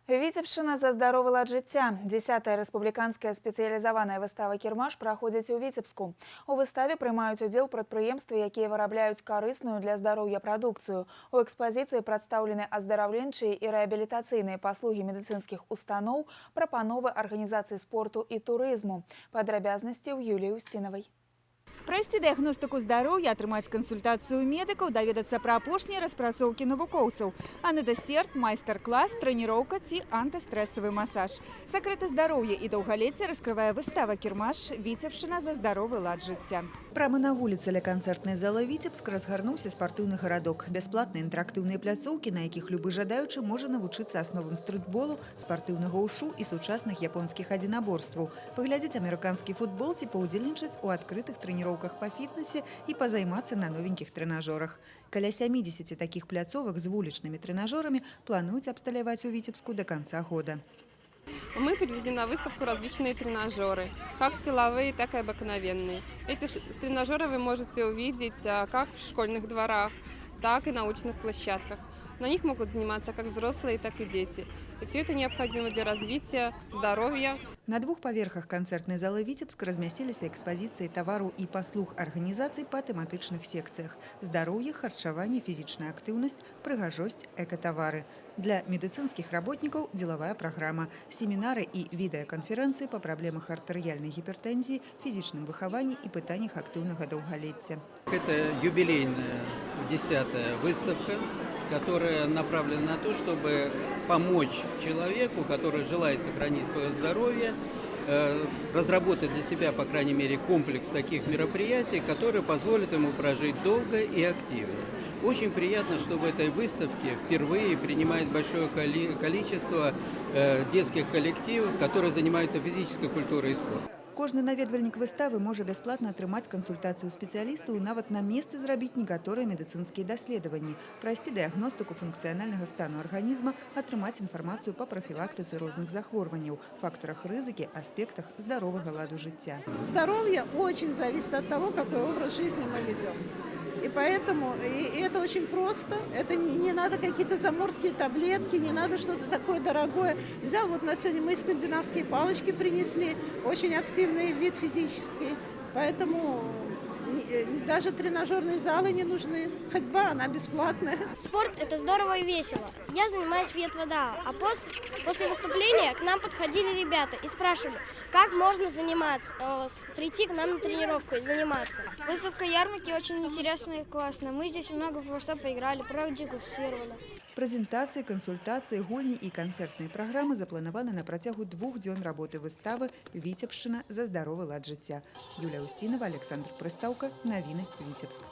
Віцебшчына за здаровы лад жыцця. 10-я рэспубліканская спецыялізаваная выстава «Кірмаш» праходзіць у Віцебску. У выставе прымаюць удзел прадпрыемствы, якія вырабляюць карысную для здароўя прадукцыю. У экспазіцыі прадстаўлены аздараўленчыя і рэабілітацыйныя паслугі медыцынскіх устаноў, прапановы арганізацыі спорту і турызму. Падрабязнасці ў Юліі Устінавай. Прайсці дыягностыку здароўя, атрымаць кансультацыю медыкаў, даведацца пра апошнія распрацоўкі навукоўцаў. А на дэсерт майстар-клас, трэніроўка ці антыстрэсавы масаж. Сакрэты здароўя і даўгалецця раскрывае выстава «Кірмаш. Віцебшчына за здаровы лад жыцця». Прямо на вуліцы ля канцэртнай залы Віцебск разгарнуўся спартыўны гарадок. Бясплатныя інтэрактыўныя пляцоўкі, на якіх любы жадаючы можа навучыцца асновам стрытболу, спартыўнага ўшу і сучасных японскіх адзінаборстваў, паглядзець амерыканскі футбол ці паўдзельнічаць у адкрытых трэніроўках па фітнесе і пазаймацца на новенькіх трэнажорах. Каля 70 такіх пляцовак з вулічнымі трэнажорамі плануюць абсталяваць у Віцебску до конца года. Мы привезли на выставку различные тренажеры, как силовые, так и обыкновенные. Эти тренажеры вы можете увидеть как в школьных дворах, так и на научных площадках. На них могут заниматься как взрослые, так и дети. И все это необходимо для развития здоровья. На двух паверхах канцэртнай залы Віцебска размясціліся экспазіцыі тавараў і паслуг арганізацый па тэматычных секцыях: здароўе, харчаванне, фізічная актыўнасць, прыгажосць, экатавары. Для медыцынскіх работнікаў дзелавая праграма, семінары і відэаканферэнцыі па праблемах артэрыяльнай гіпертэнзіі, фізічным выхаванні і пытаннях актыўнага даўгалецця. Это юбилейная 10-я выставка, которая направлена на то, чтобы помочь человеку, который желает сохранить свое здоровье, разработать для себя, по крайней мере, комплекс таких мероприятий, которые позволят ему прожить долго и активно. Очень приятно, что в этой выставке впервые принимает большое количество детских коллективов, которые занимаются физической культурой и спортом. Кожны наведвальнік выставы можа бясплатна атрымаць кансультацыю спецыялістаў і нават на месцы зрабіць некаторыя медыцынскія даследаванні, прайсці дыягностыку функцыянальнага стану арганізма, атрымаць інфармацыю па прафілактыцы розных захворванняў, фактарах рызыкі, аспектах здаровага ладу жыцця. Здоровье очень зависит от того, какой образ жизни мы ведем. И поэтому это очень просто. Это не надо какие-то заморские таблетки, не надо что-то такое дорогое. Взял, вот на сегодня мы скандинавские палочки принесли, очень активный вид физический. Поэтому даже тренажерные залы не нужны. Ходьба, она бесплатная. Спорт – это здорово и весело. Я занимаюсь в ВедВода, а после выступления к нам подходили ребята и спрашивали, как можно заниматься, прийти к нам на тренировку и заниматься. Выставка ярмарки очень интересная и классная. Мы здесь много во что поиграли, продегустировали. Прэзентацыі, кансультацыі, гульні і канцэртныя праграмы запланаваны на працягу 2 дзён работы выставы «Віцебшчына за здаровы лад жыцця». Юлія Устінава, Александр Прыстаўка. Навіны Віцебск.